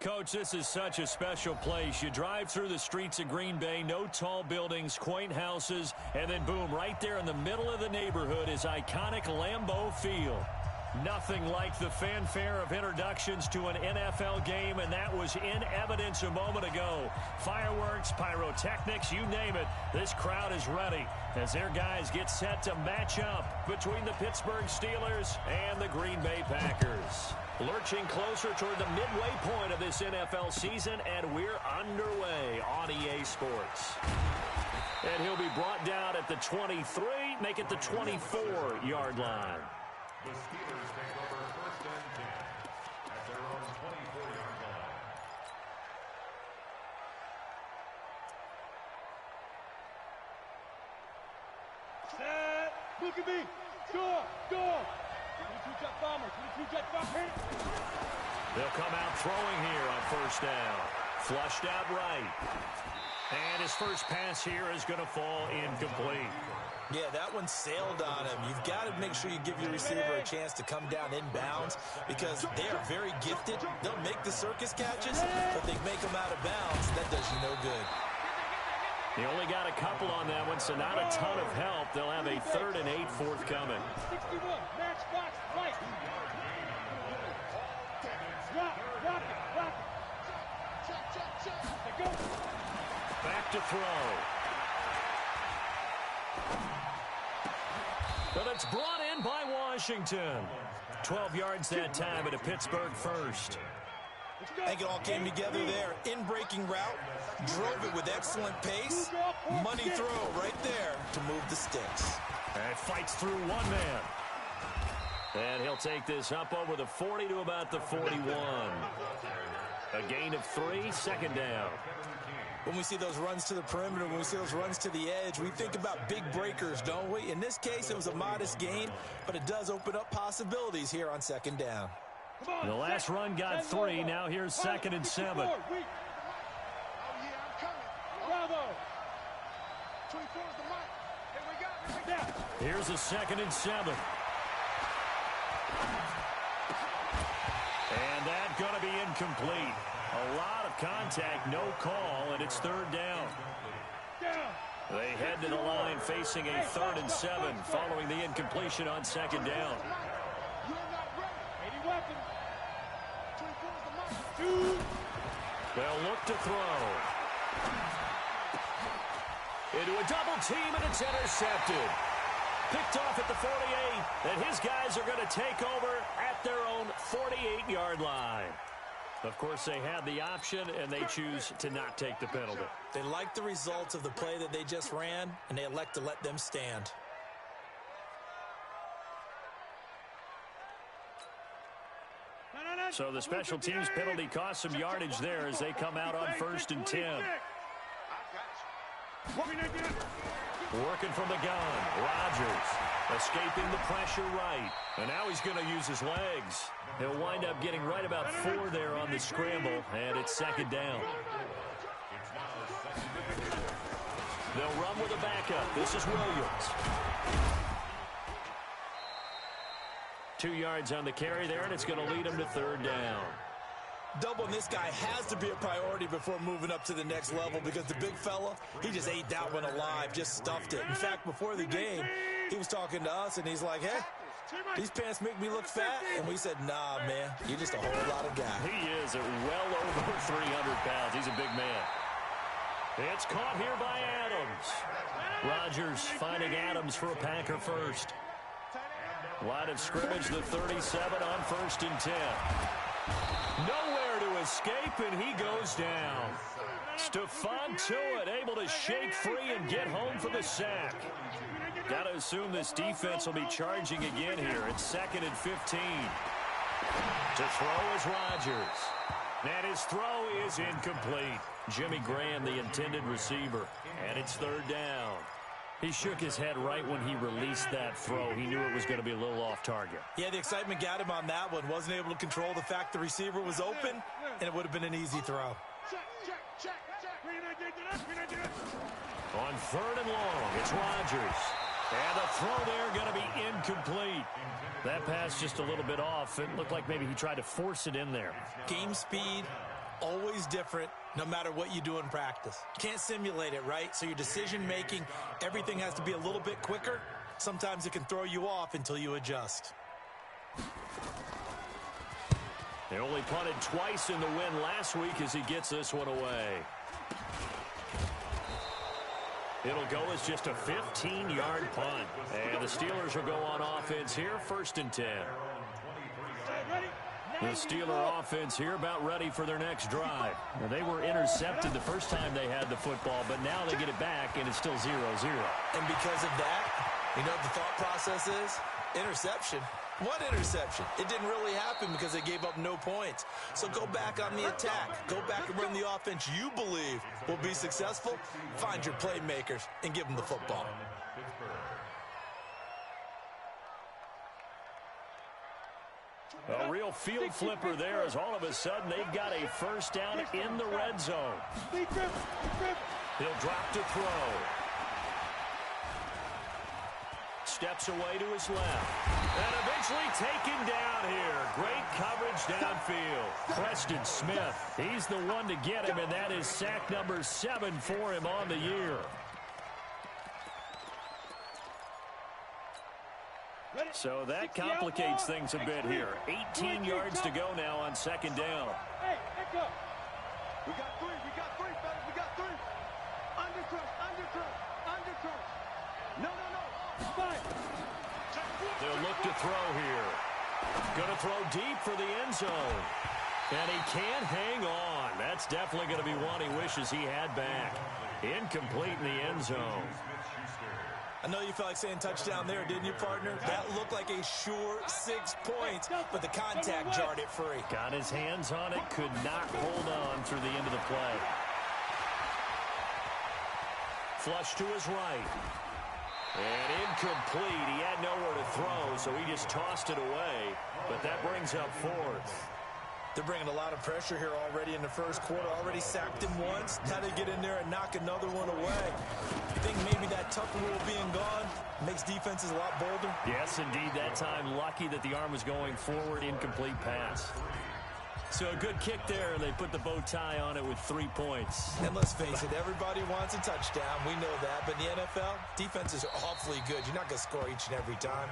Coach, this is such a special place. You drive through the streets of Green Bay, no tall buildings, quaint houses, and then boom, right there in the middle of the neighborhood is iconic Lambeau Field. Nothing like the fanfare of introductions to an NFL game, and that was in evidence a moment ago. Fireworks, pyrotechnics, you name it, this crowd is ready as their guys get set to match up between the Pittsburgh Steelers and the Green Bay Packers. Lurching closer toward the midway point of this NFL season, and we're underway on EA Sports. And he'll be brought down at the 23, make it the 24-yard line. The Steelers take over 1st and 10 at their own 24-yard line. Set. Look at me. Score. Score. 22-jet bomber. 22-jet bomber. They'll come out throwing here on 1st down. Flushed out right. And his first pass here is going to fall incomplete. Yeah, that one sailed on him. You've got to make sure you give your receiver a chance to come down inbounds because they are very gifted. They'll make the circus catches, but they make them out of bounds. That does you no good. He only got a couple on that one, so not a ton of help. They'll have a 3rd and 8 forthcoming. 61, match box, right. Rock it. Go. Back to throw. But it's brought in by Washington. 12 yards that time at a Pittsburgh first. I think it all came together there. In-breaking route, drove it with excellent pace. Money throw right there to move the sticks. And fights through one man. And he'll take this up over the 40 to about the 41. A gain of 3, 2nd down. When we see those runs to the perimeter, when we see those runs to the edge, we think about big breakers, don't we? In this case, it was a modest gain, but it does open up possibilities here on 2nd down. The last run got 3. Now here's 2nd and 7. Oh, yeah, I'm coming. Bravo. 24 is the mark. Here we go. Here's a 2nd and 7. And that's going to be incomplete. A lot of contact, no call, and it's 3rd down. They head to the line facing a 3rd and 7 following the incompletion on 2nd down. They'll look to throw. Into a double team, and it's intercepted. Picked off at the 48, and his guys are going to take over at their own 48-yard line. Of course, they had the option, and they choose to not take the penalty. They like the results of the play that they just ran, and they elect to let them stand. So the special teams penalty cost some yardage there as they come out on 1st and 10. Working from the gun, Rodgers escaping the pressure right. And now he's going to use his legs. He'll wind up getting right about 4 there on the scramble, and it's 2nd down. They'll run with a backup. This is Williams. 2 yards on the carry there, and it's going to lead him to 3rd down. Doubling this guy has to be a priority before moving up to the next level because the big fella, he just ate that one alive, just stuffed it. In fact, before the game, he was talking to us, and he's like, hey, these pants make me look fat. And we said, nah, man, you're just a whole lot of guy. He is at well over 300 pounds. He's a big man. It's caught here by Adams. Rodgers finding Adams for a Packer first. Line of scrimmage, the 37 on 1st and 10. Nowhere to escape, and he goes down. Stephon Tuitt able to shake free and get home for the sack. Got to assume this defense will be charging again here. It's 2nd and 15. To throw is Rodgers. And his throw is incomplete. Jimmy Graham, the intended receiver. And it's 3rd down. He shook his head right when he released that throw. He knew it was going to be a little off target. Yeah, the excitement got him on that one. Wasn't able to control the fact the receiver was open, and it would have been an easy throw. On 3rd and long, it's Rodgers. And the throw there going to be incomplete. That pass just a little bit off. It looked like maybe he tried to force it in there. Game speed, always different no matter what you do in practice. Can't simulate it, right? So your decision-making, everything has to be a little bit quicker. Sometimes it can throw you off until you adjust. They only punted twice in the win last week as he gets this one away. It'll go as just a 15-yard punt. And the Steelers will go on offense here, 1st and 10. The Steeler offense here about ready for their next drive. Now, they were intercepted the first time they had the football, but now they get it back, and it's still 0-0. And because of that, you know what the thought process is? Interception. What interception? It didn't really happen because they gave up no points. So go back on the attack. Go back and run the offense you believe will be successful. Find your playmakers and give them the football. A real field flipper there as all of a sudden they've got a first down in the red zone. He'll drop to throw. Steps away to his left. And eventually taken down here. Great coverage downfield. Preston Smith, he's the one to get him, and that is sack number 7 for him on the year. So that complicates things a bit here. 18 yards to go now on 2nd down. Hey, echo. We got three, fellas, we got 3. Undercrush. No. Fine. They'll look to throw here. Going to throw deep for the end zone. And he can't hang on. That's definitely going to be one he wishes he had back. Incomplete in the end zone. I know you felt like saying touchdown there, didn't you, partner? That looked like a sure 6 points, but the contact jarred it free. Got his hands on it, could not hold on through the end of the play. Flush to his right. And incomplete. He had nowhere to throw, so he just tossed it away. But that brings up 4th. They're bringing a lot of pressure here already in the first quarter. Already sacked him once. Now they get in there and knock another one away. I think maybe that Tucker rule being gone makes defenses a lot bolder. Yes, indeed. That time, lucky that the arm was going forward. Incomplete pass. So a good kick there, and they put the bow tie on it with 3 points. And let's face it, everybody wants a touchdown. We know that. But in the NFL, defenses are awfully good. You're not going to score each and every time.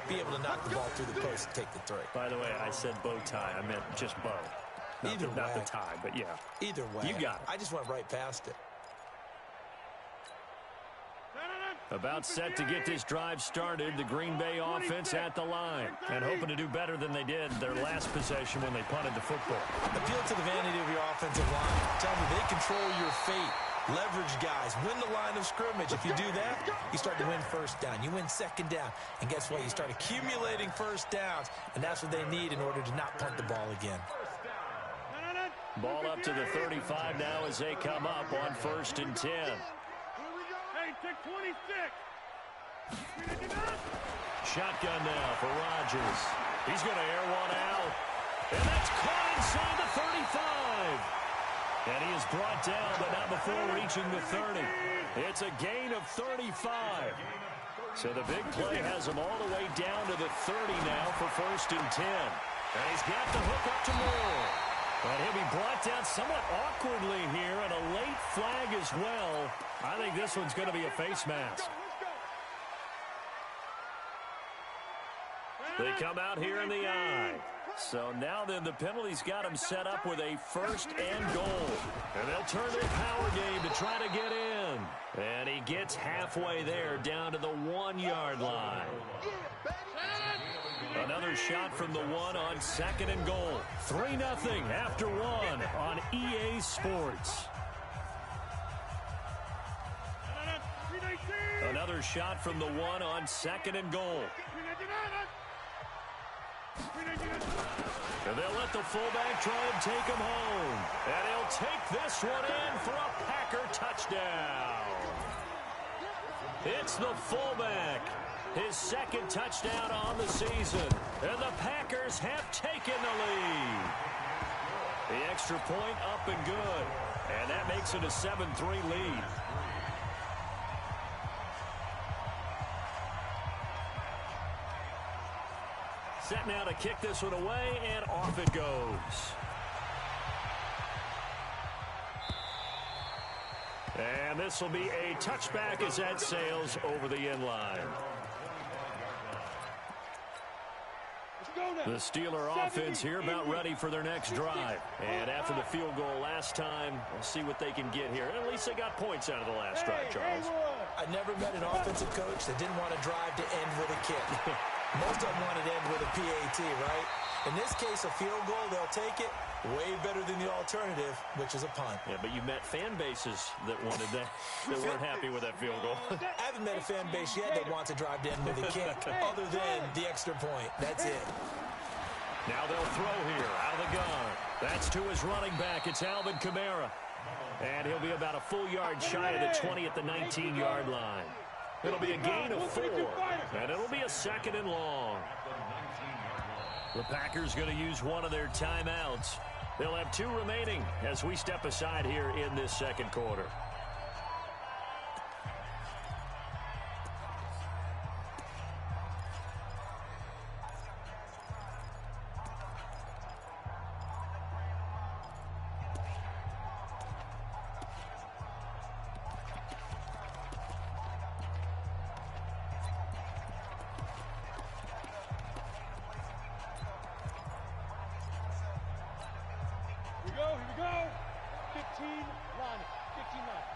Be able to knock the ball through the post and take the 3. By the way, I said bow tie. I meant just bow. Not the tie, but yeah. Either way. You got it. I just went right past it. About set to get this drive started, the Green Bay offense at the line. And hoping to do better than they did their last possession when they punted the football. Appeal to the vanity of your offensive line. Tell them they control your fate. Leverage guys. Win the line of scrimmage. If you do that, you start to win 1st down. You win 2nd down. And guess what? You start accumulating 1st downs. And that's what they need in order to not punt the ball again. Ball up to the 35 now as they come up on 1st and 10. Hey, take 26. Shotgun now for Rodgers. He's going to air one out. And that's caught inside the 35. And he is brought down, but not before reaching the 30. It's a gain of 35. So the big play has him all the way down to the 30 now for 1st and 10. And he's got the hook up to Moore. And he'll be brought down somewhat awkwardly here, and a late flag as well. I think this one's going to be a face mask. They come out here in the eye. So now then the penalty's got him set up with a 1st and goal. And they'll turn to a power game to try to get in. And he gets halfway there down to the 1-yard line. Another shot from the 1 on 2nd and goal. 3-0 after 1 on EA Sports. Another shot from the 1 on 2nd and goal. And they'll let the fullback try and take him home. And he'll take this one in for a Packer touchdown. It's the fullback. His 2nd touchdown on the season. And the Packers have taken the lead. The extra point up and good. And that makes it a 7-3 lead. Set now to kick this one away, and off it goes. And this will be a touchback as that sails over the end line. The Steeler offense here about ready for their next drive. And after the field goal last time, we'll see what they can get here. At least they got points out of the last drive, Charles. I never met an offensive coach that didn't want to drive to end with a kick. Most of them wanted to end with a PAT, right? In this case, a field goal, they'll take it. Way better than the alternative, which is a punt. Yeah, but you met fan bases that wanted that, that weren't happy with that field goal. I haven't met a fan base yet that wants to drive to end with a kick, other than the extra point. That's it. Now they'll throw here out of the gun. That's to his running back. It's Alvin Kamara. And he'll be about a full yard shy of the 20 at the 19-yard line. It'll be a gain of 4, and it'll be a 2nd and long. The Packers going to use one of their timeouts. They'll have 2 remaining as we step aside here in this second quarter. Here we go. 15 line. 15 line.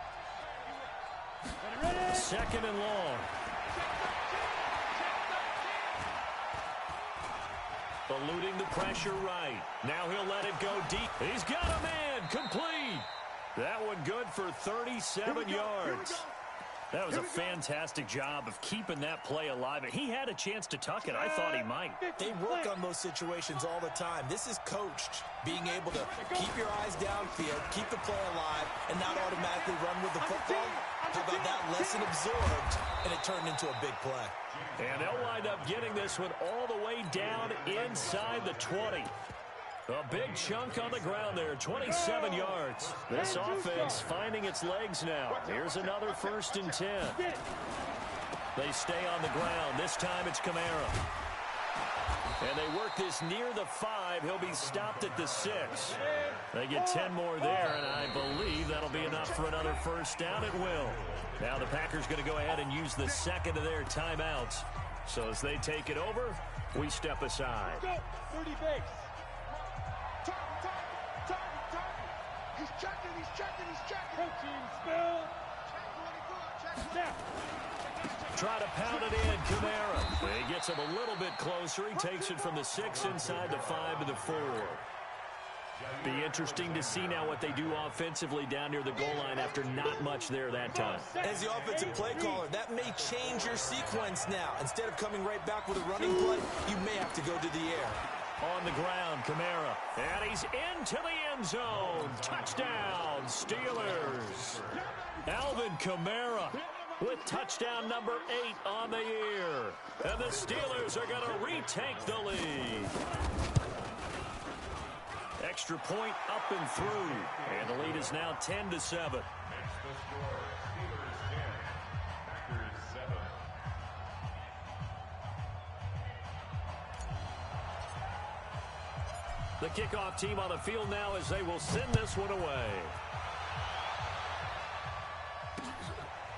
Ready? 2nd and long. Eluding the pressure right. Now he'll let it go deep. He's got a man. Complete. That one good for 37 yards. That was a fantastic job of keeping that play alive. He had a chance to tuck it. I thought he might. They work on those situations all the time. This is coached, being able to keep your eyes downfield, keep the play alive, and not automatically run with the football. How about that lesson absorbed, and it turned into a big play. And they'll wind up getting this one all the way down inside the 20. A big chunk on the ground there, 27 yards. This offense finding its legs now. Here's another 1st and 10. They stay on the ground. This time it's Kamara. And they work this near the 5. He'll be stopped at the 6. They get 10 more there, and I believe that'll be enough for another 1st down. It will. Now the Packers going to go ahead and use the 2nd of their timeouts. So as they take it over, we step aside. 30 base. He's checking. Coaching spill. Try to pound it in, Kamara. He gets him a little bit closer. He takes it from the 6 inside the 5 to the 4. Be interesting to see now what they do offensively down near the goal line after not much there that time. As the offensive play caller, that may change your sequence now. Instead of coming right back with a running play, you may have to go to the air. On the ground, Kamara. And he's into the end zone. Touchdown, Steelers. Alvin Kamara with touchdown number 8 on the year. And the Steelers are going to retake the lead. Extra point up and through. And the lead is now 10-7. Next, the score, Steelers 10, Packers 7. The kickoff team on the field now as they will send this one away.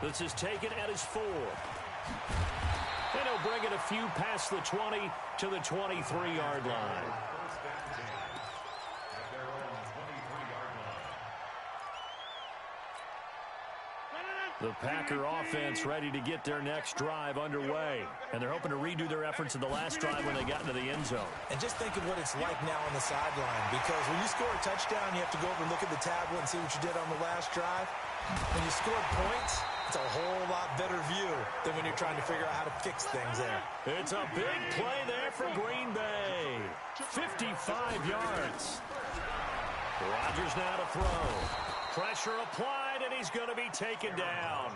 This is taken at his 4. And he'll bring it a few past the 20 to the 23-yard line. First and 10 at their own 23-yard line. The Packer offense ready to get their next drive underway. And they're hoping to redo their efforts in the last drive when they got into the end zone. And just think of what it's like now on the sideline, because when you score a touchdown, you have to go over and look at the tablet and see what you did on the last drive. When you scored points, it's a whole lot better view than when you're trying to figure out how to fix things there. It's a big play there for Green Bay. 55 yards. Rodgers now to throw. Pressure applied, and he's going to be taken down.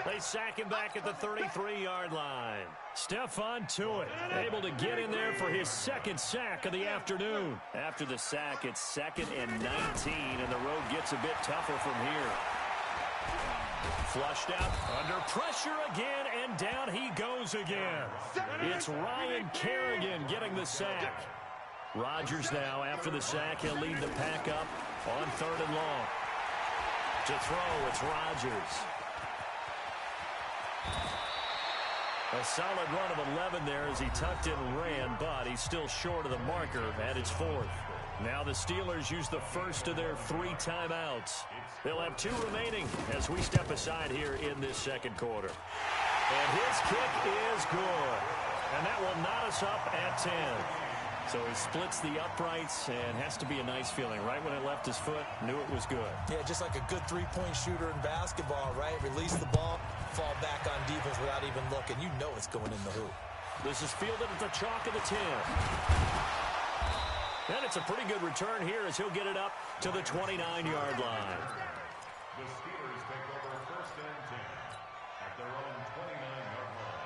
They sack him back at the 33-yard line. Stephon Tuitt able to get in there for his 2nd sack of the afternoon. After the sack, it's 2nd and 19, and the road gets a bit tougher from here. Flushed out, under pressure again, and down he goes again. It's Ryan Kerrigan getting the sack. Rodgers now, after the sack, he'll lead the pack up on 3rd and long. To throw, it's Rodgers. A solid run of 11 there as he tucked it and ran, but he's still short of the marker at its 4th. Now the Steelers use the first of their 3 timeouts. They'll have 2 remaining as we step aside here in this second quarter. And his kick is good. And that will knot us up at 10. So he splits the uprights and has to be a nice feeling. Right when it left his foot, knew it was good. Yeah, just like a good three-point shooter in basketball, right? Release the ball, fall back on defense without even looking. You know it's going in the hoop. This is fielded at the chalk of the 10. And it's a pretty good return here as he'll get it up to the 29-yard line. The Steelers take over first and 10 at their own 29-yard line.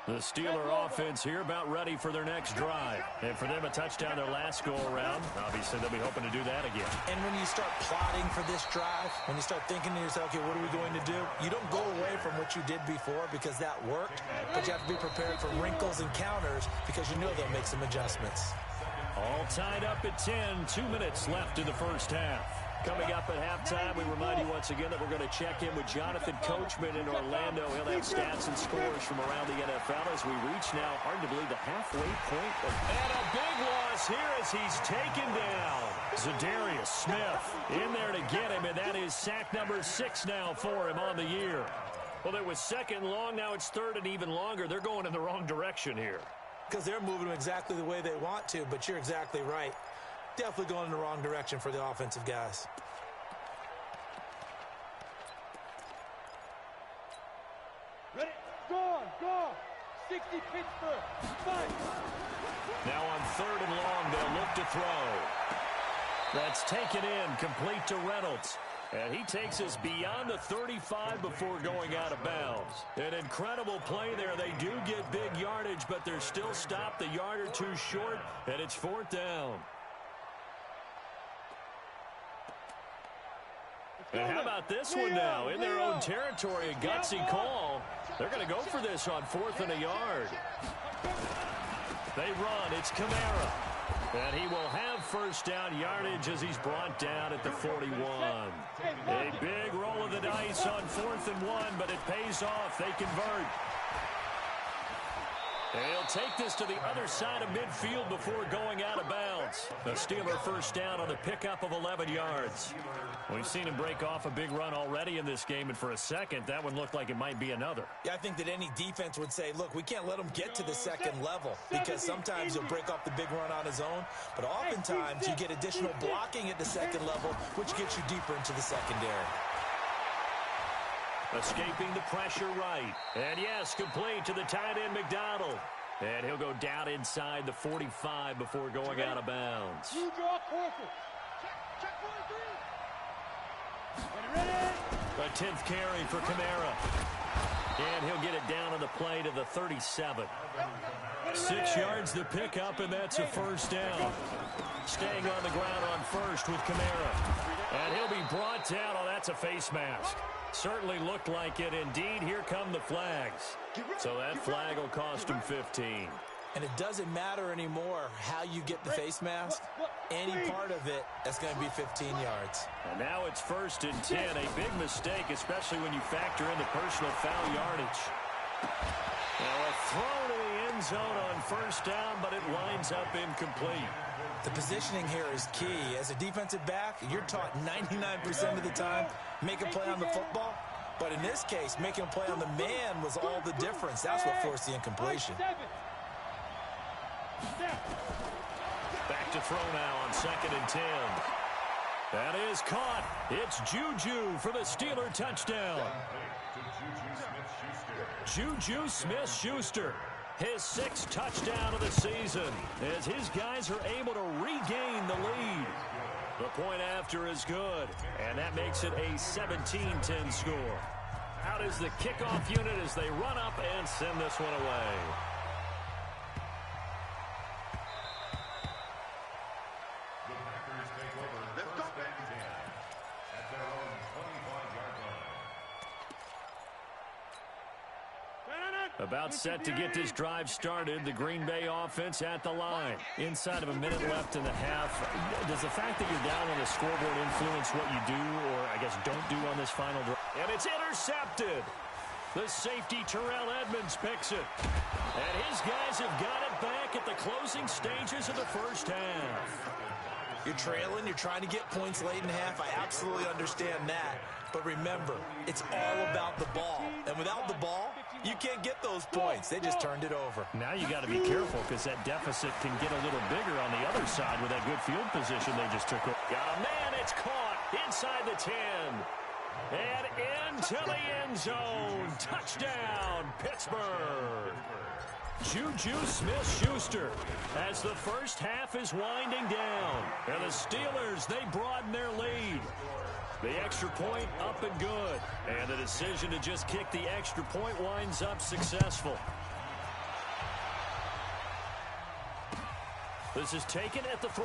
The Steeler offense here about ready for their next drive. And for them, a touchdown their last go-around. Obviously, they'll be hoping to do that again. And when you start plotting for this drive, when you start thinking to yourself, okay, what are we going to do? You don't go away from what you did before because that worked, but you have to be prepared for wrinkles and counters because you know they'll make some adjustments. All tied up at 10, 2 minutes left in the first half. Coming up at halftime, we remind you once again that we're going to check in with Jonathan Coachman in Orlando. He'll have stats and scores from around the NFL as we reach now, hard to believe, the halfway point. And a big loss here as he's taken down. Zadarius Smith in there to get him, and that is sack number 6 now for him on the year. Well, it was second long, now it's third and even longer. They're going in the wrong direction here. Because they're moving them exactly the way they want to, but you're exactly right. Definitely going in the wrong direction for the offensive guys. Ready? Go. 60 Pittsburgh. Fight. Now on third and long, they'll look to throw. That's taken in, complete to Reynolds. And he takes us beyond the 35 before going out of bounds. An incredible play there. They do get big yardage, but they're still stopped a yard or 2 short, and it's 4th down. And how about this one now? In their own territory, a gutsy call. They're going to go for this on 4th and a yard. They run. It's Kamara. And he will have first down yardage as he's brought down at the 41. A big roll of the dice on 4th and 1, but it pays off. They convert. And he'll take this to the other side of midfield before going out of bounds. A Steeler first down on the pickup of 11 yards. We've seen him break off a big run already in this game, and for a second, that one looked like it might be another. Yeah, I think that any defense would say, look, we can't let him get to the second level because sometimes he'll break off the big run on his own, but oftentimes you get additional blocking at the second level, which gets you deeper into the secondary. Escaping the pressure right. And yes, complete to the tight end McDonald. And he'll go down inside the 45 before going out of bounds. You draw courses. Check 43. Ready? A 10th carry for Kamara. And he'll get it down on the play to the 37. 6 yards the pickup, and that's a first down. Staying on the ground on first with Kamara. And he'll be brought down. Oh, that's a face mask. Certainly looked like it. Indeed, here come the flags. So that flag will cost him 15. And it doesn't matter anymore how you get the face mask. Any part of it, that's going to be 15 yards. And now it's 1st and 10. A big mistake, especially when you factor in the personal foul yardage. Now a throw to the end zone on first down, but it winds up incomplete. The positioning here is key. As a defensive back, you're taught 99% of the time, make a play on the football. But in this case, making a play on the man was all the difference. That's what forced the incompletion. Back to throw now on 2nd and 10. That is caught. It's Juju for the Steeler touchdown. Juju Smith-Schuster. His 6th touchdown of the season as his guys are able to regain the lead. The point after is good, and that makes it a 17-10 score. Out is the kickoff unit as they run up and send this one away. The Packers take over first and 10 at their own 25-yard line. About set to get this drive started, the Green Bay offense at the line. Inside of a minute left in the half, does the fact that you're down on the scoreboard influence what you do, or I guess don't do on this final drive? And it's intercepted. The safety, Terrell Edmonds, picks it. And his guys have got it back at the closing stages of the first half. You're trailing, you're trying to get points late in half. I absolutely understand that. But remember, it's all about the ball. And without the ball, you can't get those points. They just turned it over. Now you got to be careful because that deficit can get a little bigger on the other side with that good field position they just took. Got a man, it's caught inside the 10. And into the end zone. Touchdown, Pittsburgh. Juju Smith-Schuster as the first half is winding down. And the Steelers, they broaden their lead. The extra point up and good. And the decision to just kick the extra point winds up successful. This is taken at the 3.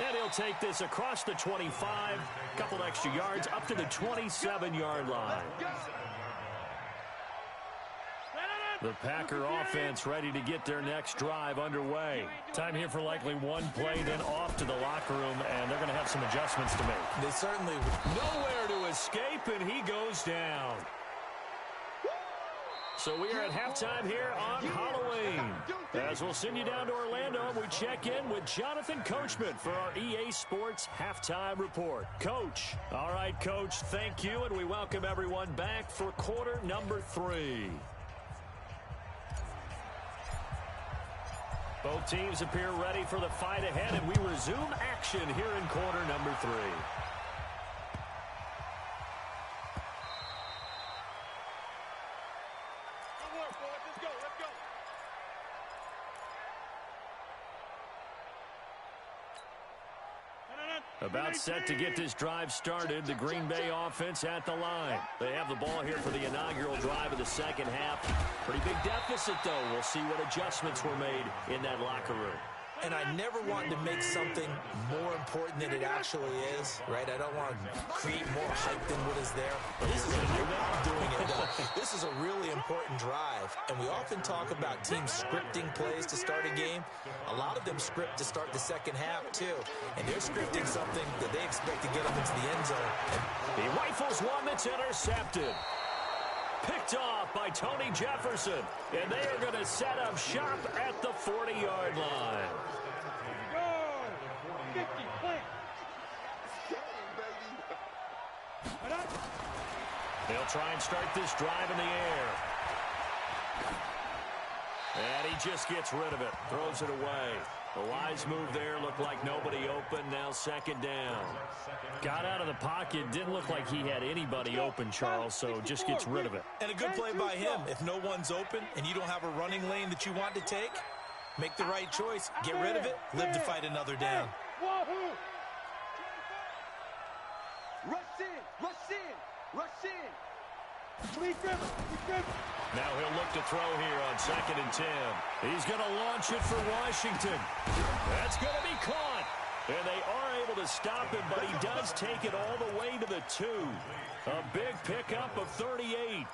And he'll take this across the 25. Couple extra yards up to the 27-yard line. The Packer offense ready to get their next drive underway. Time here for likely one play, then off to the locker room, and they're going to have some adjustments to make. They certainly will. Nowhere to escape, and he goes down. So we are at halftime here on Halloween. As we'll send you down to Orlando, we check in with Jonathan Coachman for our EA Sports Halftime Report. Coach. All right, Coach, thank you, and we welcome everyone back for quarter number 3. Both teams appear ready for the fight ahead, and we resume action here in quarter number 3. About set to get this drive started, the Green Bay offense at the line. They have the ball here for the inaugural drive of the second half. Pretty big deficit, though. We'll see what adjustments were made in that locker room. And I never want to make something more important than it actually is, right? I don't want to create more hype than what is there. This is This is a really important drive, and we often talk about teams scripting plays to start a game. A lot of them script to start the second half, too, and they're scripting something that they expect to get them into the end zone. He rifles one that's intercepted. Picked off by Tony Jefferson, and they are going to set up shop at the 40-yard line. Go! 50, play. They'll try and start this drive in the air. And he just gets rid of it, throws it away. The wise move there, looked like nobody open, now second down. Got out of the pocket, didn't look like he had anybody open, Charles, so just gets rid of it. And a good play by him. If no one's open and you don't have a running lane that you want to take, make the right choice, get rid of it, live to fight another down. Wahoo! Rush in, rush in, rush in. Now he'll look to throw here on 2nd and 10. He's going to launch it for Washington. That's going to be caught. And they are able to stop him, but he does take it all the way to the 2. A big pickup of 38.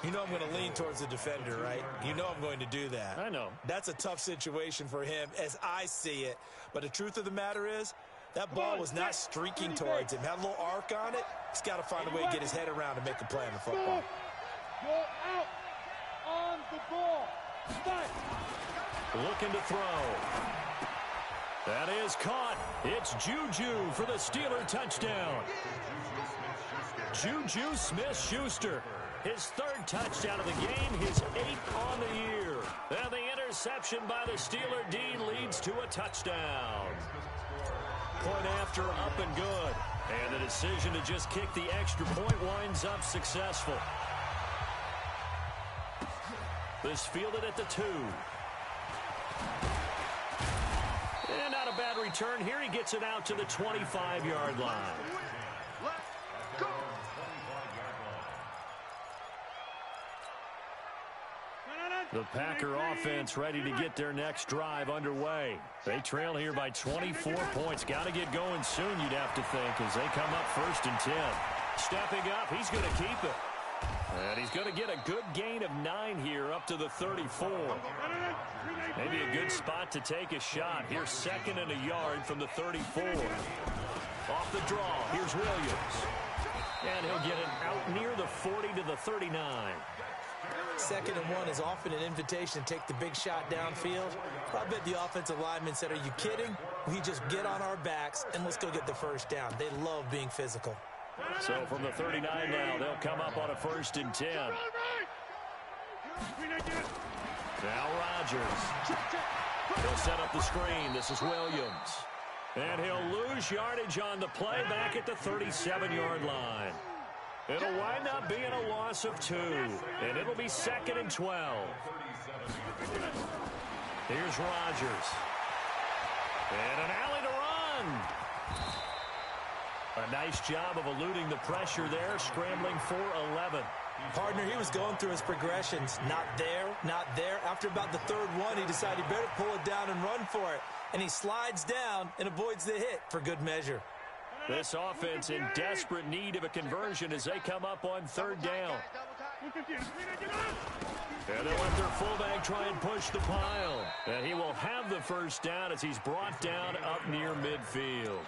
You know I'm going to lean towards the defender, right? You know I'm going to do that. I know. That's a tough situation for him as I see it. But the truth of the matter is, that ball was not streaking towards him. Had a little arc on it. He's got to find a way to get his head around and make a play on the football. Go out on the ball. Start. Looking to throw. That is caught. It's Juju for the Steeler touchdown. Juju Smith-Schuster. His 3rd touchdown of the game, his 8th on the year. And the interception by the Steeler D leads to a touchdown. Point after, up and good. And the decision to just kick the extra point winds up successful. This fielded at the 2. And not a bad return here. He gets it out to the 25-yard line. Let's go. The Packer offense ready to get their next drive underway. They trail here by 24 points. Got to get going soon, you'd have to think, as they come up 1st and 10. Stepping up, he's going to keep it. And he's going to get a good gain of 9 here up to the 34. Maybe a good spot to take a shot. Here's 2nd and a yard from the 34. Off the draw, here's Williams. And he'll get it out near the 40 to the 39. 2nd and 1 is often an invitation to take the big shot downfield. I bet the offensive lineman said, are you kidding? We just get on our backs and let's go get the first down. They love being physical. So from the 39 now, they'll come up on a 1st and 10. Now Rodgers. He'll set up the screen. This is Williams. And he'll lose yardage on the play back at the 37-yard line. It'll wind up being a loss of 2. And it'll be 2nd and 12. Here's Rodgers. And an alley to run. A nice job of eluding the pressure there, scrambling for 11. Partner, he was going through his progressions. Not there, not there. After about the 3rd one, he decided he better pull it down and run for it. And he slides down and avoids the hit for good measure. This offense in desperate need of a conversion as they come up on 3rd down. And they'll let their fullback try and push the pile. And he will have the first down as he's brought down up near midfield.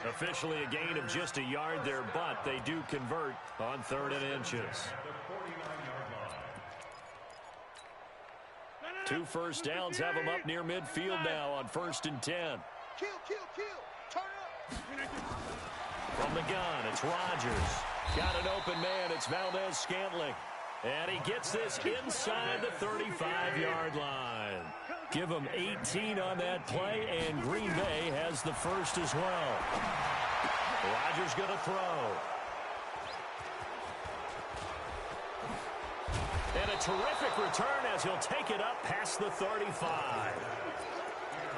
Officially a gain of just a yard there, but they do convert on 3rd and inches. 2 first downs have them up near midfield now on 1st and 10. Kill. Turn up. From the gun, it's Rodgers. Got an open man, it's Valdez-Scantling. And he gets this inside the 35-yard line. Give him 18 on that play, and Green Bay has the first as well. Rodgers going to throw. And a terrific return as he'll take it up past the 35.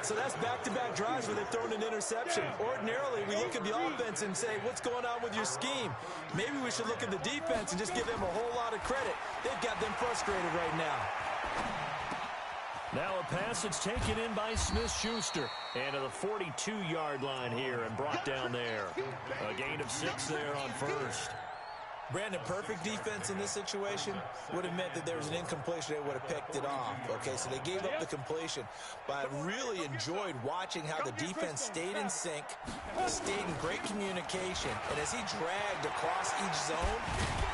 So that's back-to-back drives where they've thrown an interception. Ordinarily, we look at the offense and say, what's going on with your scheme? Maybe we should look at the defense and just give them a whole lot of credit. They've got them frustrated right now. Now a pass that's taken in by Smith-Schuster. And to the 42-yard line here and brought down there. A gain of 6 there on 1st. Brandon, perfect defense in this situation would have meant that there was an incompletion. They would have picked it off. Okay, so they gave up the completion. But I really enjoyed watching how the defense stayed in sync, stayed in great communication. And as he dragged across each zone,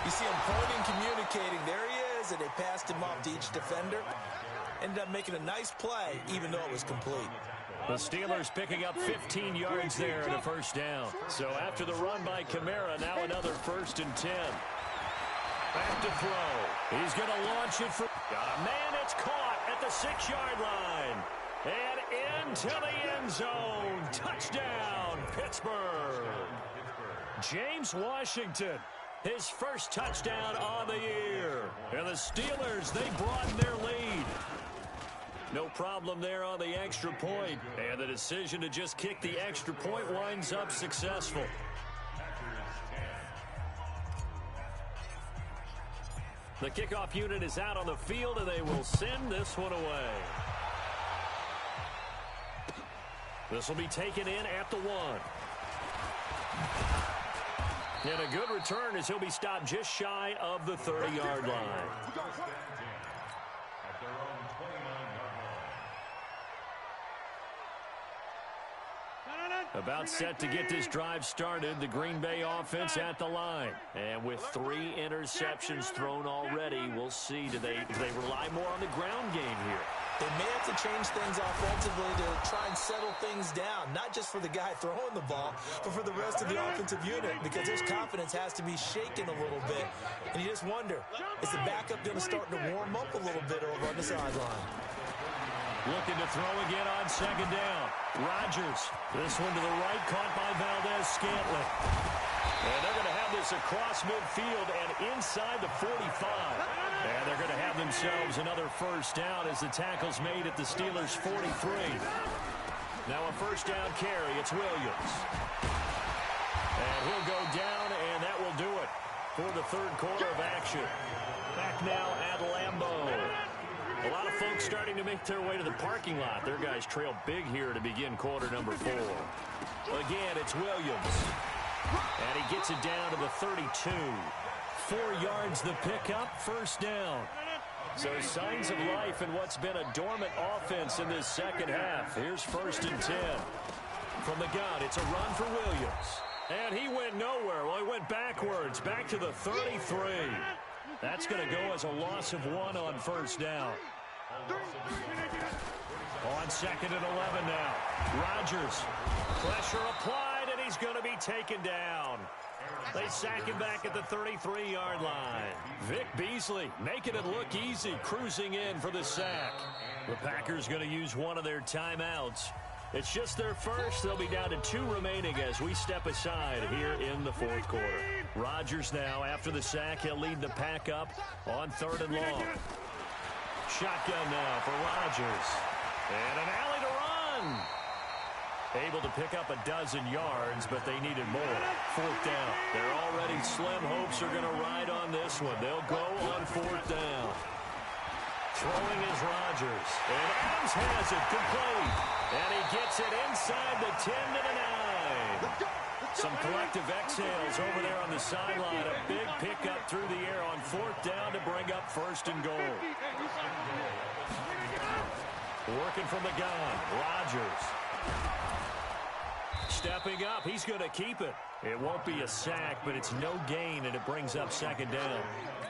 you see him pointing, communicating. There he is, and they passed him off to each defender. Ended up making a nice play, even though it was complete. The Steelers picking up 15 yards there and a first down. So after the run by Kamara, now another 1st and 10. Back to throw. He's going to launch it for... Got a man, it's caught at the 6-yard line. And into the end zone. Touchdown, Pittsburgh. James Washington, his first touchdown on the year. And the Steelers, they broaden their lead. No problem there on the extra point. And the decision to just kick the extra point winds up successful. The kickoff unit is out on the field, and they will send this one away. This will be taken in at the 1. And a good return as he'll be stopped just shy of the 30-yard line. About set to get this drive started, the Green Bay offense at the line. And with 3 interceptions thrown already, we'll see, do they rely more on the ground game here? They may have to change things offensively to try and settle things down, not just for the guy throwing the ball, but for the rest of the offensive unit, because his confidence has to be shaken a little bit. And you just wonder, is the backup going to start to warm up a little bit over on the sideline? Looking to throw again on 2nd down. Rodgers. This one to the right, caught by Valdez-Scantling. And they're going to have this across midfield and inside the 45. And they're going to have themselves another first down as the tackle's made at the Steelers' 43. Now a first down carry. It's Williams. And he'll go down, and that will do it for the 3rd quarter of action. Back now at Lambeau. A lot of folks starting to make their way to the parking lot. Their guys trail big here to begin quarter number 4. Again, it's Williams. And he gets it down to the 32. 4 yards the pickup, first down. So signs of life in what's been a dormant offense in this second half. Here's 1st and 10. From the gun, it's a run for Williams. And he went nowhere. Well, he went backwards, back to the 33. That's going to go as a loss of 1 on first down. On 2nd and 11 now. Rodgers, pressure applied, and he's going to be taken down. They sack him back at the 33-yard line. Vic Beasley making it look easy, cruising in for the sack. The Packers going to use one of their timeouts. It's just their first. They'll be down to 2 remaining as we step aside here in the 4th quarter. Rodgers now, after the sack, he'll lead the pack up on 3rd and long. Shotgun now for Rodgers. And an alley to run. Able to pick up a dozen yards, but they needed more. 4th down. Their already slim hopes are going to ride on this one. They'll go on 4th down. Throwing is Rodgers. And Adams has it complete. And he gets it inside the 10 to the 9. Some collective exhales over there on the sideline. A big pickup through the air on 4th down to bring up 1st and goal. Working from the gun. Rodgers. Stepping up, he's going to keep it. It won't be a sack, but it's no gain, and it brings up 2nd down.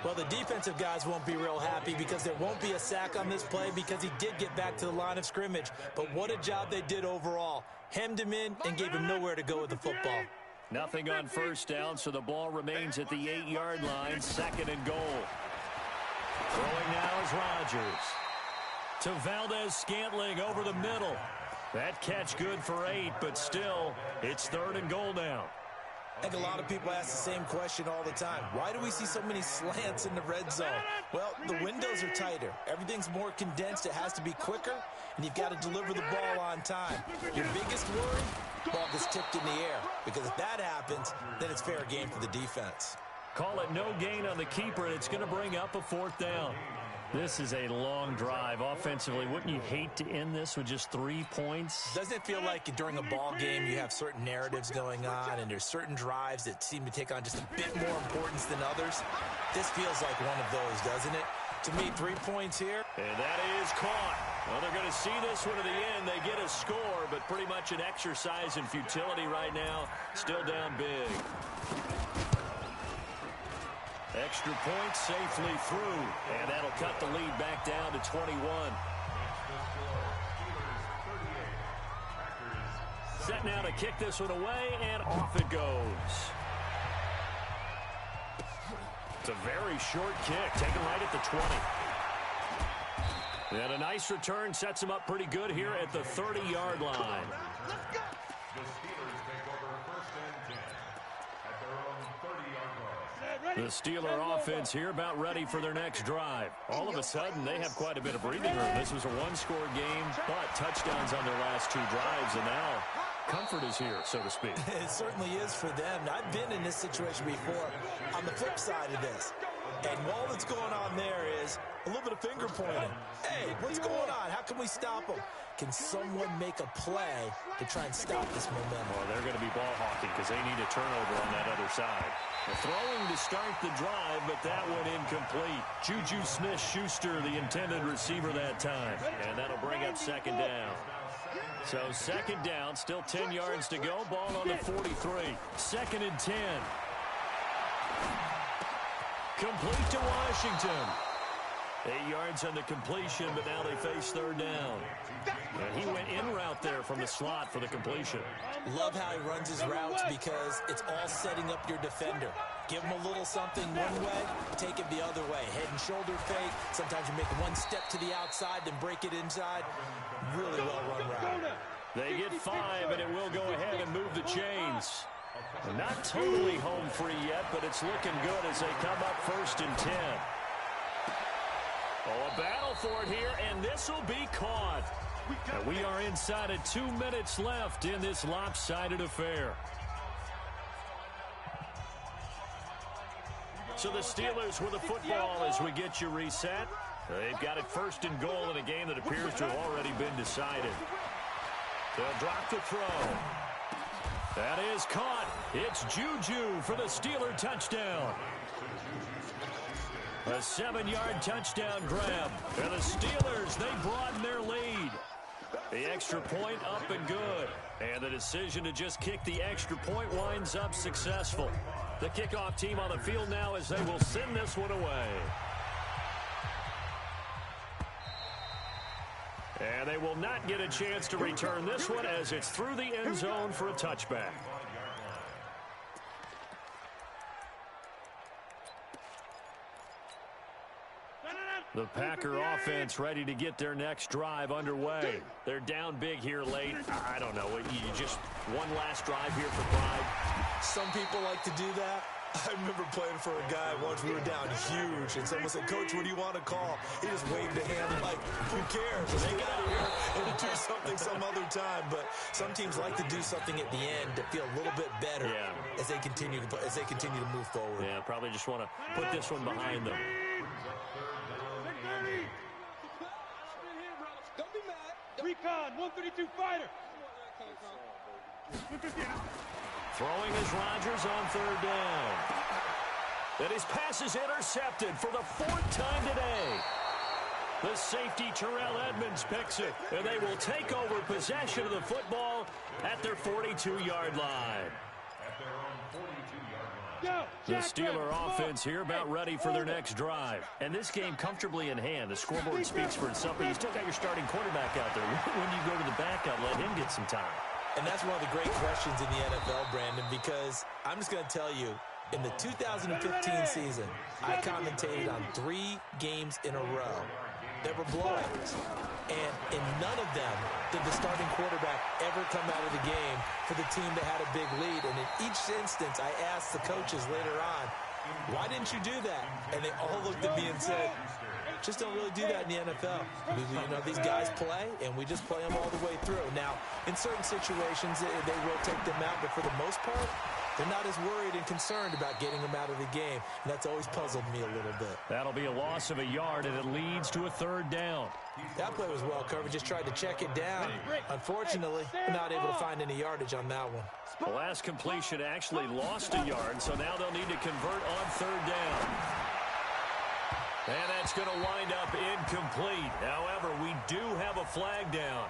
Well, the defensive guys won't be real happy because there won't be a sack on this play because he did get back to the line of scrimmage. But what a job they did overall. Hemmed him in and gave him nowhere to go with the football. Nothing on 1st down, so the ball remains at the 8-yard line, 2nd and goal. Throwing now is Rodgers. To Valdez-Scantling over the middle. That catch good for 8, but still, it's 3rd and goal now. I think a lot of people ask the same question all the time. Why do we see so many slants in the red zone? Well, the windows are tighter. Everything's more condensed. It has to be quicker, and you've got to deliver the ball on time. Your biggest worry, ball gets tipped in the air. Because if that happens, then it's fair game for the defense. Call it no gain on the keeper, and it's going to bring up a 4th down. This is a long drive offensively. Wouldn't you hate to end this with just 3 points? Doesn't it feel like during a ball game you have certain narratives going on and there's certain drives that seem to take on just a bit more importance than others? This feels like one of those, doesn't it? To me, 3 points here. And that is caught. Well, they're going to see this one to the end. They get a score, but pretty much an exercise in futility right now. Still down big. Extra point safely through, and that'll cut the lead back down to 21. Set now to kick this one away, and off it goes. It's a very short kick, taken right at the 20. And a nice return sets him up pretty good here at the 30-yard line. The Steelers take over 1st and 10 at their own 30-yard line. The Steeler offense here about ready for their next drive. All of a sudden, they have quite a bit of breathing room. This was a 1-score game, but touchdowns on their last 2 drives, and now comfort is here, so to speak. It certainly is for them. I've been in this situation before on the flip side of this. And all that's going on there is a little bit of finger pointing. Hey, what's going on? How can we stop them? Can someone make a play to try and stop this momentum? Well, they're going to be ball hawking because they need a turnover on that other side. The throwing to start the drive, but that one incomplete. Juju Smith-Schuster, the intended receiver that time. And that'll bring up 2nd down. So 2nd down, still 10 yards to go. Ball on the 43. 2nd and 10. Complete to Washington. 8 yards on the completion, but now they face 3rd down. And he went in route there from the slot for the completion. Love how he runs his routes because it's all setting up your defender. Give him a little something one way, take it the other way. Head and shoulder fake. Sometimes you make one step to the outside, then break it inside. Really well-run route. They get 5, and it will go ahead and move the chains. Not totally home free yet, but it's looking good as they come up 1st and 10. Oh, a battle for it here, and this will be caught. And we are inside of 2 minutes left in this lopsided affair. So the Steelers with the football as we get you reset. They've got it 1st and goal in a game that appears to have already been decided. They'll drop the throw. That is caught. It's Juju for the Steeler touchdown. A 7-yard touchdown grab. And the Steelers, they broaden their lead. The extra point up and good. And the decision to just kick the extra point winds up successful. The kickoff team on the field now as they will send this one away. And they will not get a chance to return this one as it's through the end zone for a touchback. The Packer offense ready to get their next drive underway. They're down big here late. I don't know. You just one last drive here for pride. Some people like to do that. I remember playing for a guy once. We were down huge, and someone said, "Coach, what do you want to call?" He just waved a hand like, "Who cares? Let's get out of here and do something some other time." But some teams like to do something at the end to feel a little bit better as they continue to move forward. Yeah, probably just want to put this one behind them. Don't be mad. Recon, 132 fighter. Throwing is Rodgers on third down. And his pass is intercepted for the 4th time today. The safety Terrell Edmonds picks it, and they will take over possession of the football at their 42-yard line. The Steeler offense here about ready for their next drive. And this game comfortably in hand. The scoreboard speaks for itself, but you still got your starting quarterback out there. When you go to the backup, let him get some time. And that's one of the great questions in the NFL, Brandon, because I'm just going to tell you, in the 2015 season, I commentated on 3 games in a row that were blowouts. And in none of them did the starting quarterback ever come out of the game for the team that had a big lead. And in each instance, I asked the coaches later on, "Why didn't you do that?" And they all looked at me and said, "Just don't really do that in the NFL. These guys play, and we just play them all the way through." Now, in certain situations, they will take them out, but for the most part, they're not as worried and concerned about getting them out of the game. And that's always puzzled me a little bit. That'll be a loss of a yard, and it leads to a 3rd down. That play was well covered. Just tried to check it down. Unfortunately, we're not able to find any yardage on that one. The last completion actually lost a yard, so now they'll need to convert on 3rd down. And that's going to wind up incomplete. However, we do have a flag down.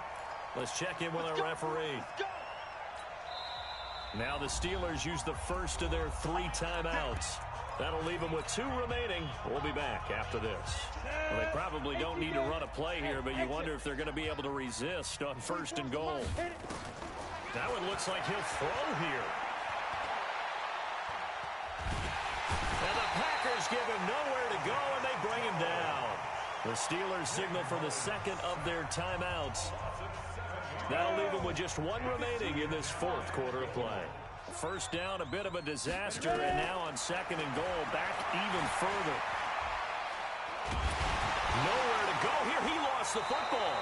Let's check in with our referee. Now the Steelers use the first of their 3 timeouts. That'll leave them with 2 remaining. We'll be back after this. Well, they probably don't need to run a play here, but you wonder if they're going to be able to resist on 1st and goal. That one looks like he'll throw here. And the Packers give him nowhere to go, and they bring him down. The Steelers signal for the 2nd of their timeouts. That'll leave them with just 1 remaining in this 4th quarter of play. First down, a bit of a disaster, and now on 2nd and goal, back even further. Nowhere to go here. He lost the football.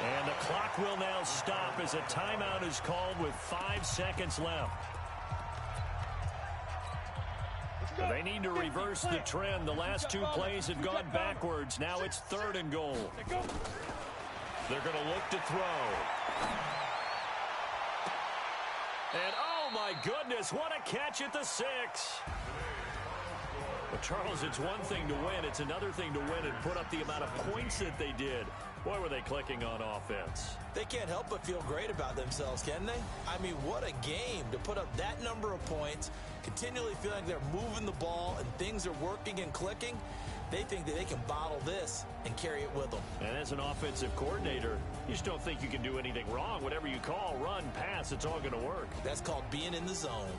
And the clock will now stop as a timeout is called with 5 seconds left. They need to reverse the trend. The last 2 plays have gone backwards. Now it's 3rd and goal. They're going to look to throw. And oh my goodness, what a catch at the 6. But Charles, it's one thing to win. It's another thing to win and put up the amount of points that they did. Boy, were they clicking on offense. They can't help but feel great about themselves, can they? I mean, what a game to put up that number of points, continually feeling like they're moving the ball and things are working and clicking. They think that they can bottle this and carry it with them. And as an offensive coordinator, you just don't think you can do anything wrong. Whatever you call, run, pass, it's all going to work. That's called being in the zone.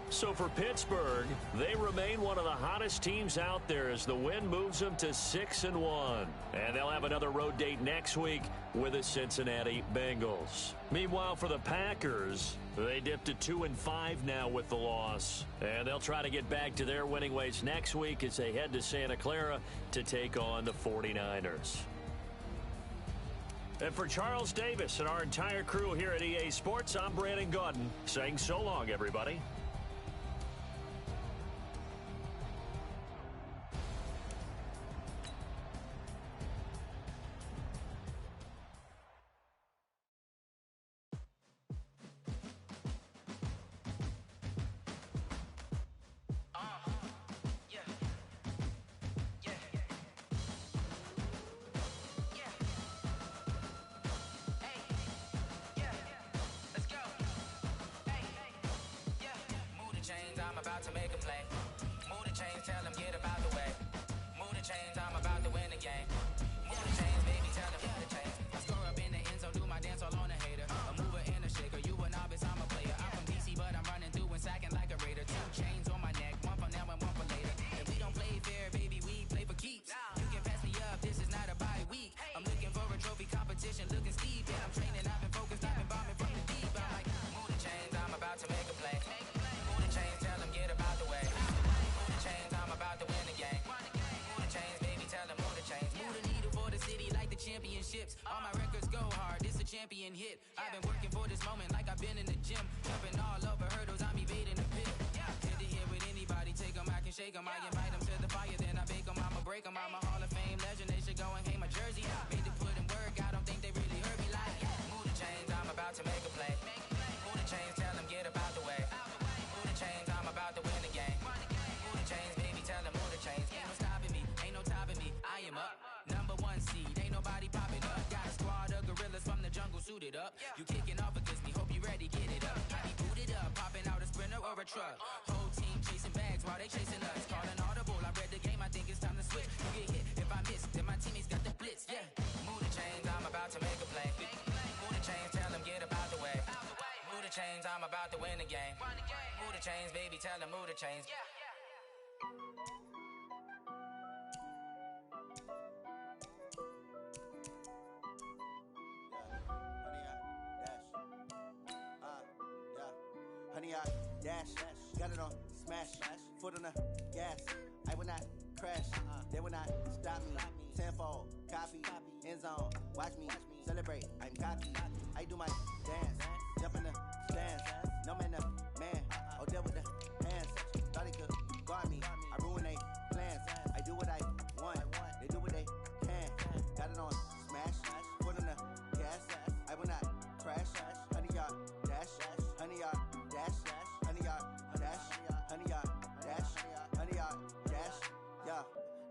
So for Pittsburgh, they remain one of the hottest teams out there as the win moves them to 6-1. And they'll have another road date next week with the Cincinnati Bengals. Meanwhile, for the Packers, they dipped to 2-5 now with the loss. And they'll try to get back to their winning ways next week as they head to Santa Clara to take on the 49ers. And for Charles Davis and our entire crew here at EA Sports, I'm Brandon Gaudin saying so long, everybody. get about the way. Move the chains, I'm about to win the game. Move the chains, baby, tell them move the chains. I score up in the end zone, do my dance all on a hater. A mover and a shaker, you a novice, I'm a player. I'm from DC, but I'm running through and sacking like a raider. 2 chains on my neck, one for now and one for later. And we don't play fair, baby, we play for keeps. You can pass me up, this is not a bye week. I'm looking for a trophy competition, looking steep. And I'm training, I've been focused, I've been bombing from the deep. I'm like, move the chains, I'm about to make a play. Move the chains, tell them get about the way. Move the chains, I'm about to win the game. Move the chains, baby, tell them move the chains. Move the needle for the city like the championships. All my records go hard, this a champion hit. I've been working for this moment like I've been in the gym. Jumping all over hurdles, I'm evading the pit. Hit the hit with anybody, take them, I can shake them. I invite them to the fire, then I bake them, I'ma break them. I'm a Hall of Fame legend, they should go and hang my jersey. Made to put in work, I don't think they really heard me like. Move the chains, I'm about to make a play. Move the chains, tell them get about the way. Move the chains, I'm about to win the game. Move the chains, baby, tell them move the chains. Ain't no stopping me, ain't no topping me. I am up, #1 seed, ain't nobody popping up. Got a squad of gorillas from the jungle suited up. You kicking off against me, hope you ready, get it up. I be booted up, popping out a sprinter or a truck. Whole team chasing bags while they chasing us. Calling audible, I read the game, I think it's time to switch. You get hit, if I miss, then my teammates got the blitz, yeah. Move the chains, I'm about to make a play. Move the chains, tell them get about the way. Move the chains, I'm about to win the game. Move the chains, baby, tell them move the chains. Honey, I dash, got it on smash, foot on the gas. I will not crash, they will not stop me. Tenfold, copy, end zone, watch me celebrate. I'm cocky, I do my dance, jump in the stands. No man, man, oh there with the hands. Thought he could guard me, I ruin they plans. I do what I want, they do what they can. Got it on smash, foot on the gas. I will not crash, honey, y'all dash, honey, y'all dash, honey, y'all dash, honey, y'all dash, honey, y'all dash, yeah.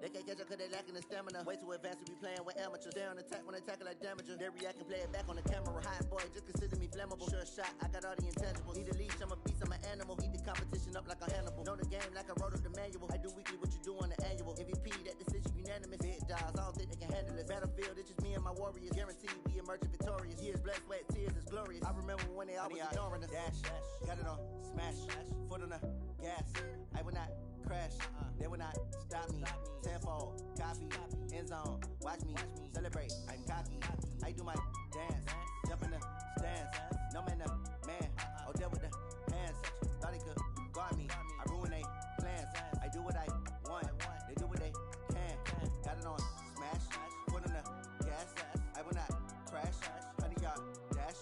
They can't catch up cause they lacking the stamina. Way too advanced to be playing with amateurs. They on attack when they tackle like damager. They react and play it back on the camera. Hot boy, just consider me flammable. Sure shot, I got all the intangibles. Need a leash, I'm a beast, I'm an animal. Eat the competition up like a Hannibal. Know the game like I wrote up the manual. I do weekly what you do on the annual. MVP, that decision unanimous. Big dogs, I don't think they can handle it. Battlefield, it's just me and my warriors. Guaranteed we emerging victorious. Years, blood, sweat, tears, is glorious. I remember when they always ignoring us. Dash, got it on smash, foot on the gas. I will not crash, they will not stop me. Tenfold, copy, end zone, watch me celebrate. I'm cocky, I do my dance, jump in the stands. No man, man, oh there with the hands. Thought he could guard me, I ruin they plans. I do what I want, they do what they can. Got it on smash, foot on the gas. I will not crash, honey, y'all dash,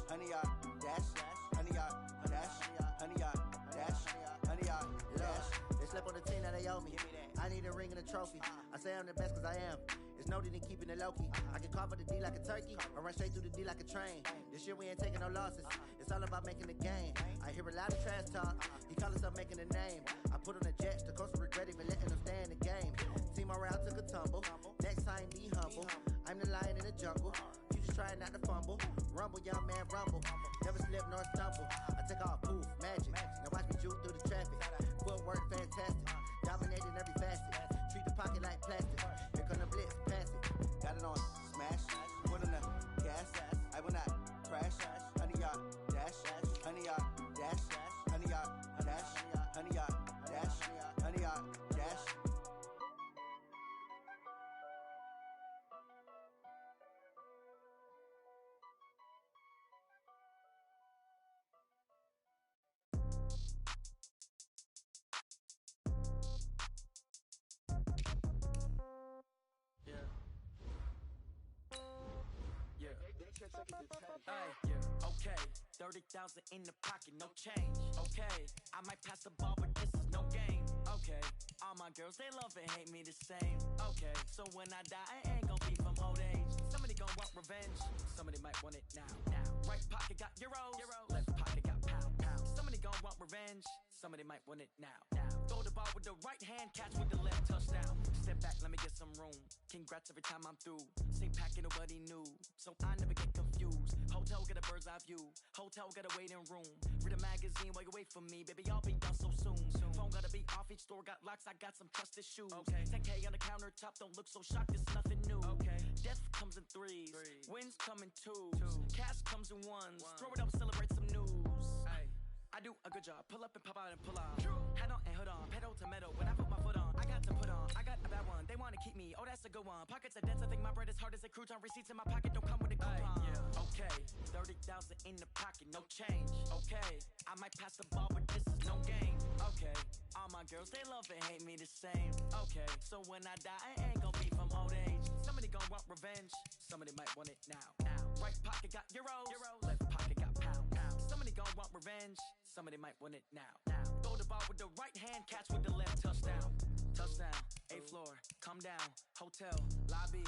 honey, y'all dash, honey, y'all dash, honey, y'all dash, honey, y'all dash. They slept on the team that they owe me. I need a ring and a trophy. I say I'm the best cause I am. It's no need in keeping it low-key. I can carve up the D like a turkey or run straight through the D like a train. This year we ain't taking no losses. It's all about making the game. I hear a lot of trash talk. He call himself making a name. I put on the Jets. The coach will regret even letting them stay in the game. Team morale took a tumble. Next time be humble. I'm the lion in the jungle. You just trying not to fumble. Rumble, young man, rumble. Never slip nor stumble. I take off, poof, magic. Now watch me juke through the traffic. Footwork fantastic. Dominating every facet. Treat the pocket like plastic. Here come the blitz, pass it. Got it on smash, foot on the gas. I will not crash, honey, y'all dash, honey, y'all dash, honey, y'all dash, honey, y'all dash, honey, y'all dash. Okay, 30,000 in the pocket, no change. Okay, I might pass the ball, but this is no game. Okay, all my girls, they love and hate me the same. Okay, so when I die, I ain't gon' be from old age. Somebody gon' want revenge, somebody might want it now. Right pocket got euros, left pocket got pound. Somebody gon' want revenge, somebody might want it now. Throw the ball with the right hand, catch with the left, touchdown. Step back, let me get some room. Congrats every time I'm through. Same packet, nobody knew, so I never get confused. Hotel get a bird's eye view. Hotel got a waiting room. Read a magazine while you wait for me. Baby, I'll be done so soon. phone gotta be off. Each store got locks, I got some trusted shoes. Okay. 10K on the countertop, don't look so shocked, it's nothing new. Okay. Death comes in threes, wins come in twos, cash comes in ones. Throw it up, celebrate some news. Ay. I do a good job, pull up and pop out and pull off. Head on and hood on, pedal to metal. When I put my foot on, I got to put on. I got a bad one, they wanna keep me, oh that's a good one. Pockets are dense, I think my bread is hard as a crouton. Receipts in my pocket don't come with a coupon. Yeah. Okay, 30,000 in the pocket, no change. Okay, I might pass the ball, but this is no game. Okay, all my girls, they love and hate me the same. Okay, so when I die, I ain't gon' be from old age. Somebody gon' want revenge, somebody might want it now. Right pocket got euros, left pocket got pounds. Somebody gon' want revenge, somebody might want it now. Throw the ball with the right hand, catch with the left, touchdown. Touchdown, 8th floor, come down, hotel, lobby.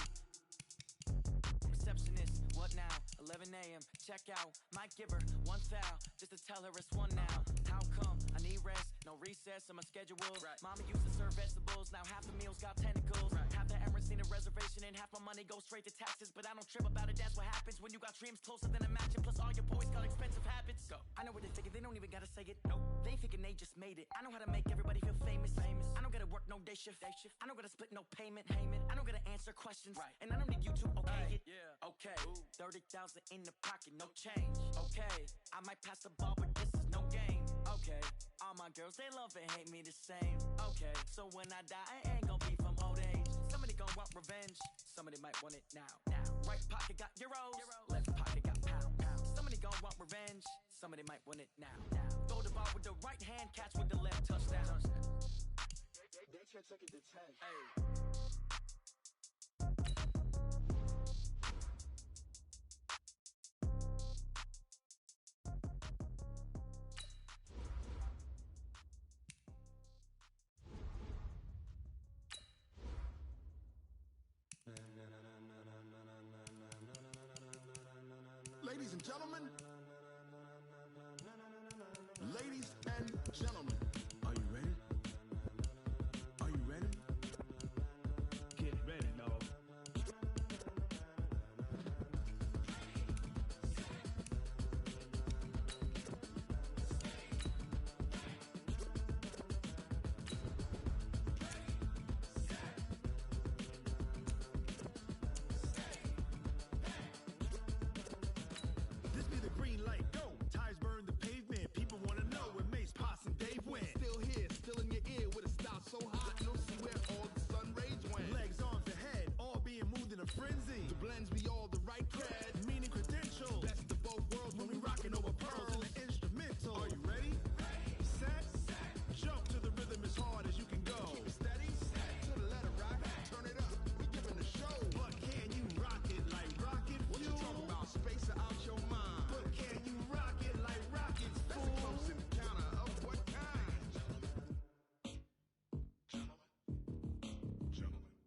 Receptionist, what now? 11 a.m., check out. Might give her one foul, just to tell her it's one now. How come? I need rest, no recess in my schedule. Right. Mama used to serve vegetables, now half the meals got tentacles. Right. Half the Emirates need a reservation and half my money goes straight to taxes. But I don't trip about it, that's what happens when you got dreams closer than a mansion. Plus all your boys got expensive habits. Go. I know what they're thinking, they don't even gotta say it. Nope. They ain't thinking they just made it. I know how to make everybody feel famous. I don't gotta work no day shift. I don't gotta split no payment. I don't gotta answer questions. Right. And I don't need you to okay it. Yeah. Okay. 30,000 in the pocket, no change. Okay. I might pass the ball, but this is no game. Okay. All my girls, they love and hate me the same. Okay. So when I die, I ain't gon' be from old age. Somebody gon' want revenge, somebody might want it now. Right pocket got euros, left pocket got pounds. Somebody gon' want revenge, somebody might want it now. Throw the ball with the right hand, catch with the left, touchdown. They can't take it to 10. Hey. Ladies and gentlemen, ladies and gentlemen, are you ready? Are you ready? Get ready, dog. This be the green light, go. Tires burn the pavement. People wanna know where Mace, Pops, and Dave went. Still here, still in your ear with a style so hot, you'll see where all the sun rays went. Legs, arms, and head, all being moved in a frenzy. The blends be all the right cred, meaning credentials. Best of both worlds when we rockin' over pearls in the instrumental. Are you ready? Set, jump to the rhythm as hard as you can go. Keep it steady, to the letter rock, turn it up, we giving the show. But can you rock it like rocket fuel? What you talking about, space out your mind? But can you rock it like rockets, fool? That's a close encounter of what kind?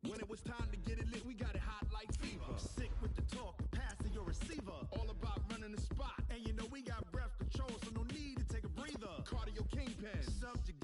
When it was time to get it lit, we got it hot like fever. Sick with the talk, pass to your receiver. All about running the spot. And you know we got breath control, so no need to take a breather. Cardio kingpin, subject